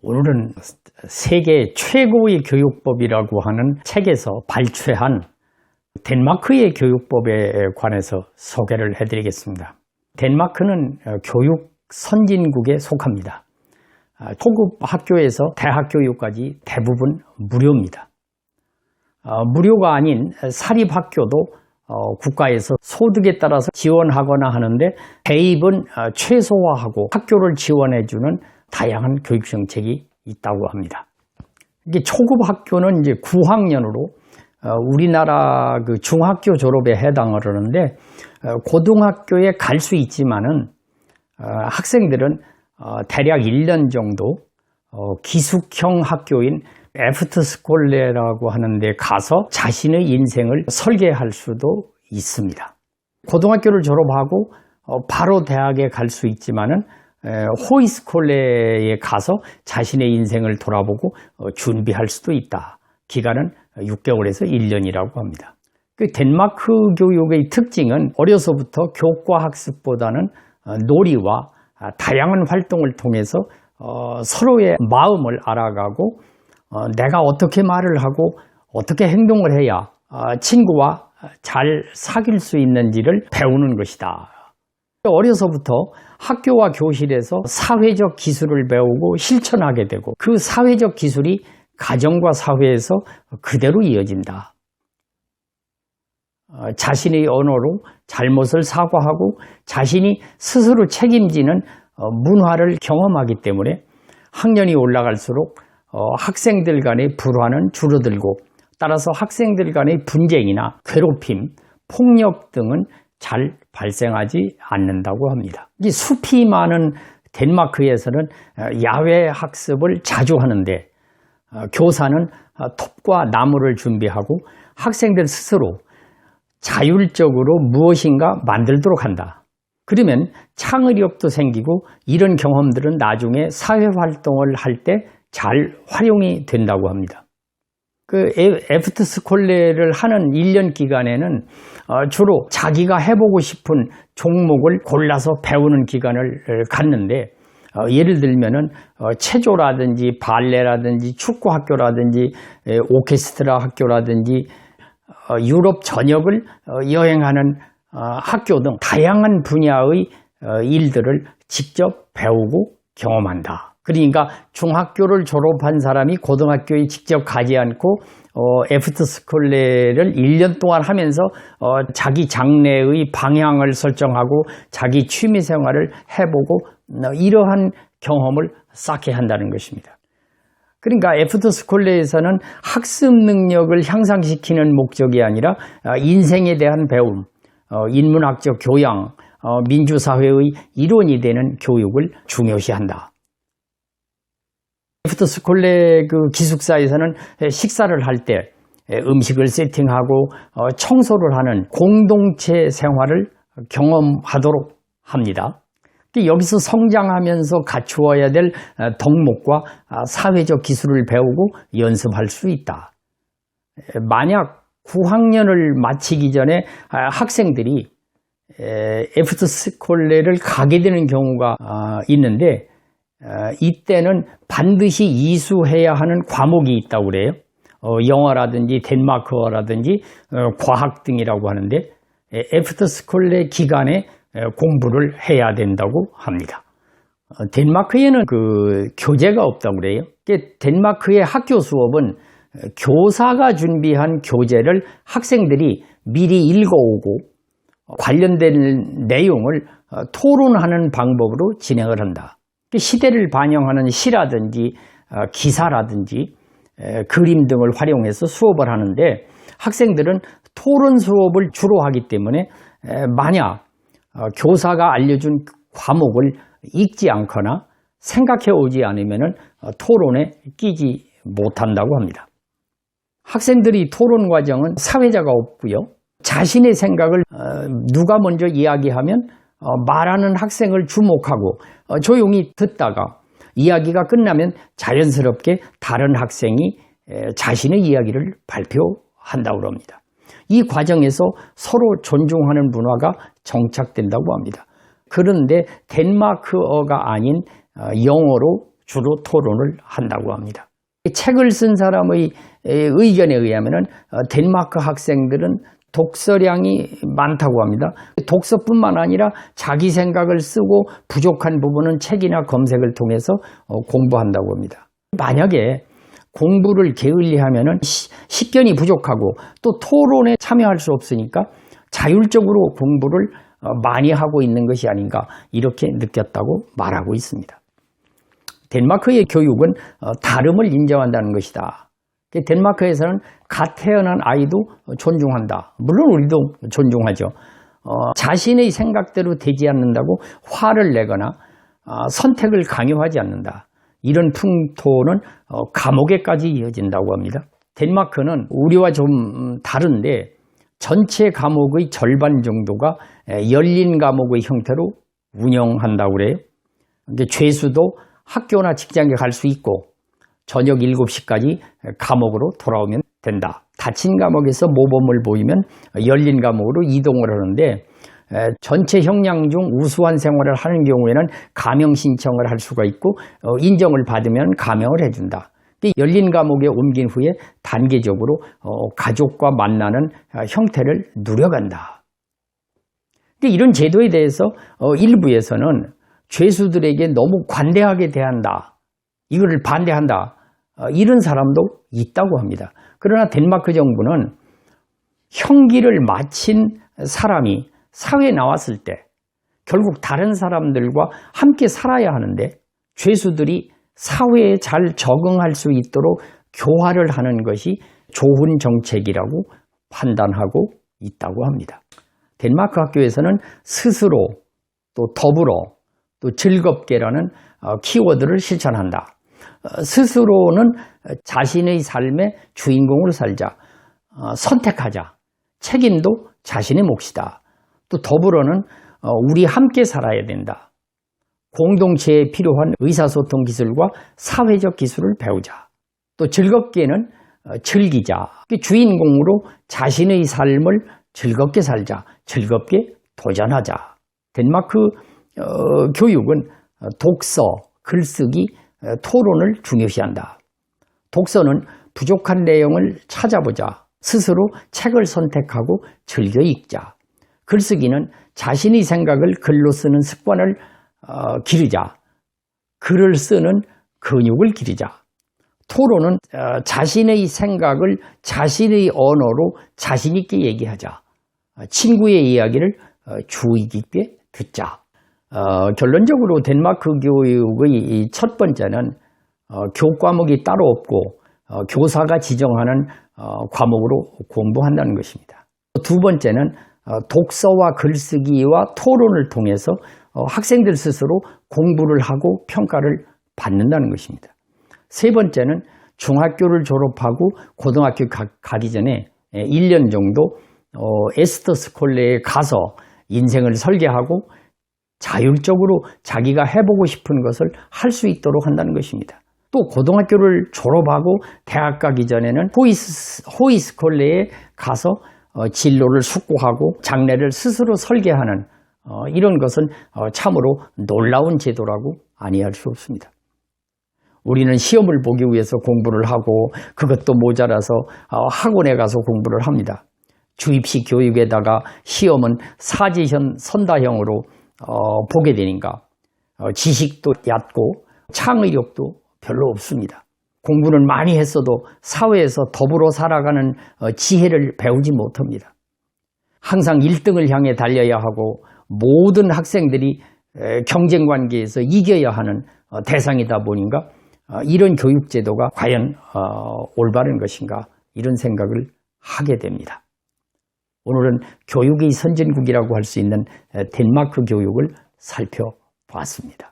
오늘은 세계 최고의 교육법이라고 하는 책에서 발췌한 덴마크의 교육법에 관해서 소개를 해드리겠습니다. 덴마크는 교육 선진국에 속합니다. 초급 학교에서 대학 교육까지 대부분 무료입니다. 무료가 아닌 사립학교도 국가에서 소득에 따라서 지원하거나 하는데 대입은 최소화하고 학교를 지원해주는 다양한 교육 정책이 있다고 합니다. 이게 초급 학교는 이제 9학년으로 우리나라 그 중학교 졸업에 해당을 하는데 고등학교에 갈 수 있지만은 학생들은 대략 1년 정도 기숙형 학교인 애프터스콜레라고 하는데 가서 자신의 인생을 설계할 수도 있습니다. 고등학교를 졸업하고 바로 대학에 갈 수 있지만은 호이스콜레에 가서 자신의 인생을 돌아보고 준비할 수도 있다. 기간은 6개월에서 1년이라고 합니다. 덴마크 교육의 특징은 어려서부터 교과 학습보다는 놀이와 다양한 활동을 통해서 서로의 마음을 알아가고 내가 어떻게 말을 하고 어떻게 행동을 해야 친구와 잘 사귈 수 있는지를 배우는 것이다. 어려서부터 학교와 교실에서 사회적 기술을 배우고 실천하게 되고 그 사회적 기술이 가정과 사회에서 그대로 이어진다. 자신의 언어로 잘못을 사과하고 자신이 스스로 책임지는 문화를 경험하기 때문에 학년이 올라갈수록 학생들 간의 불화는 줄어들고 따라서 학생들 간의 분쟁이나 괴롭힘, 폭력 등은 잘 발생하지 않는다고 합니다. 이 숲이 많은 덴마크에서는 야외 학습을 자주 하는데 교사는 톱과 나무를 준비하고 학생들 스스로 자율적으로 무엇인가 만들도록 한다. 그러면 창의력도 생기고 이런 경험들은 나중에 사회활동을 할 때 잘 활용이 된다고 합니다. 애프터스콜레를 하는 1년 기간에는 주로 자기가 해보고 싶은 종목을 골라서 배우는 기간을 갖는데 예를 들면은 체조라든지 발레라든지 축구 학교라든지 오케스트라 학교라든지 유럽 전역을 여행하는 학교 등 다양한 분야의 일들을 직접 배우고 경험한다. 그러니까 중학교를 졸업한 사람이 고등학교에 직접 가지 않고 애프터스콜레를 1년 동안 하면서 자기 장래의 방향을 설정하고 자기 취미생활을 해보고 이러한 경험을 쌓게 한다는 것입니다. 그러니까 애프터스콜레에서는 학습 능력을 향상시키는 목적이 아니라 인생에 대한 배움, 인문학적 교양, 민주사회의 일원이 되는 교육을 중요시한다. 애프터스콜레 그 기숙사에서는 식사를 할 때 음식을 세팅하고 청소를 하는 공동체 생활을 경험하도록 합니다. 여기서 성장하면서 갖추어야 될 덕목과 사회적 기술을 배우고 연습할 수 있다. 만약 9학년을 마치기 전에 학생들이 애프터스콜레를 가게 되는 경우가 있는데 이때는 반드시 이수해야 하는 과목이 있다고 그래요. 영어라든지 덴마크어라든지 과학 등이라고 하는데 애프터스콜레 기간에 공부를 해야 된다고 합니다. 덴마크에는 그 교재가 없다고 그래요. 덴마크의 학교 수업은 교사가 준비한 교재를 학생들이 미리 읽어오고 관련된 내용을 토론하는 방법으로 진행을 한다. 시대를 반영하는 시라든지 기사라든지 그림 등을 활용해서 수업을 하는데 학생들은 토론 수업을 주로 하기 때문에 만약 교사가 알려준 과목을 읽지 않거나 생각해 오지 않으면 토론에 끼지 못한다고 합니다. 학생들이 토론 과정은 사회자가 없고요. 자신의 생각을 누가 먼저 이야기하면 말하는 학생을 주목하고 조용히 듣다가 이야기가 끝나면 자연스럽게 다른 학생이 자신의 이야기를 발표한다고 합니다. 이 과정에서 서로 존중하는 문화가 정착된다고 합니다. 그런데 덴마크어가 아닌 영어로 주로 토론을 한다고 합니다. 책을 쓴 사람의 의견에 의하면 덴마크 학생들은 독서량이 많다고 합니다. 독서뿐만 아니라 자기 생각을 쓰고 부족한 부분은 책이나 검색을 통해서 공부한다고 합니다. 만약에 공부를 게을리하면 식견이 부족하고 또 토론에 참여할 수 없으니까 자율적으로 공부를 많이 하고 있는 것이 아닌가 이렇게 느꼈다고 말하고 있습니다. 덴마크의 교육은 다름을 인정한다는 것이다. 덴마크에서는 갓 태어난 아이도 존중한다. 물론 우리도 존중하죠. 자신의 생각대로 되지 않는다고 화를 내거나 선택을 강요하지 않는다. 이런 풍토는 감옥에까지 이어진다고 합니다. 덴마크는 우리와 좀 다른데 전체 과목의 절반 정도가 열린 과목의 형태로 운영한다고 그래요. 죄수도 학교나 직장에 갈 수 있고 저녁 7시까지 감옥으로 돌아오면 된다. 닫힌 감옥에서 모범을 보이면 열린 감옥으로 이동을 하는데 전체 형량 중 우수한 생활을 하는 경우에는 감형 신청을 할 수가 있고 인정을 받으면 감형을 해준다. 열린 감옥에 옮긴 후에 단계적으로 가족과 만나는 형태를 누려간다. 이런 제도에 대해서 일부에서는 죄수들에게 너무 관대하게 대한다. 이거를 반대한다. 이런 사람도 있다고 합니다. 그러나 덴마크 정부는 형기를 마친 사람이 사회에 나왔을 때 결국 다른 사람들과 함께 살아야 하는데 죄수들이 사회에 잘 적응할 수 있도록 교화를 하는 것이 좋은 정책이라고 판단하고 있다고 합니다. 덴마크 학교에서는 스스로 또 더불어 또 즐겁게라는 키워드를 실천한다. 스스로는 자신의 삶의 주인공으로 살자, 선택하자, 책임도 자신의 몫이다. 또 더불어는 우리 함께 살아야 된다. 공동체에 필요한 의사소통 기술과 사회적 기술을 배우자. 또 즐겁게는 즐기자. 주인공으로 자신의 삶을 즐겁게 살자. 즐겁게 도전하자. 덴마크 교육은 독서, 글쓰기, 토론을 중요시한다. 독서는 부족한 내용을 찾아보자. 스스로 책을 선택하고 즐겨 읽자. 글쓰기는 자신의 생각을 글로 쓰는 습관을 기르자. 글을 쓰는 근육을 기르자. 토론은 자신의 생각을 자신의 언어로 자신 있게 얘기하자. 친구의 이야기를 주의 깊게 듣자. 결론적으로 덴마크 교육의 첫 번째는 교과목이 따로 없고 교사가 지정하는 과목으로 공부한다는 것입니다. 두 번째는 독서와 글쓰기와 토론을 통해서 학생들 스스로 공부를 하고 평가를 받는다는 것입니다. 세 번째는 중학교를 졸업하고 고등학교 가기 전에 1년 정도 에스터 스콜레에 가서 인생을 설계하고 자율적으로 자기가 해보고 싶은 것을 할 수 있도록 한다는 것입니다. 또 고등학교를 졸업하고 대학 가기 전에는 호이스콜레에 가서 진로를 숙고하고 장래를 스스로 설계하는 이런 것은 참으로 놀라운 제도라고 아니할 수 없습니다. 우리는 시험을 보기 위해서 공부를 하고 그것도 모자라서 학원에 가서 공부를 합니다. 주입식 교육에다가 시험은 사지현 선다형으로 보게 되니까 지식도 얕고 창의력도 별로 없습니다. 공부는 많이 했어도 사회에서 더불어 살아가는 지혜를 배우지 못합니다. 항상 1등을 향해 달려야 하고 모든 학생들이 경쟁 관계에서 이겨야 하는 대상이다 보니까 이런 교육제도가 과연 올바른 것인가 이런 생각을 하게 됩니다. 오늘은 교육의 선진국이라고 할 수 있는 덴마크 교육을 살펴봤습니다.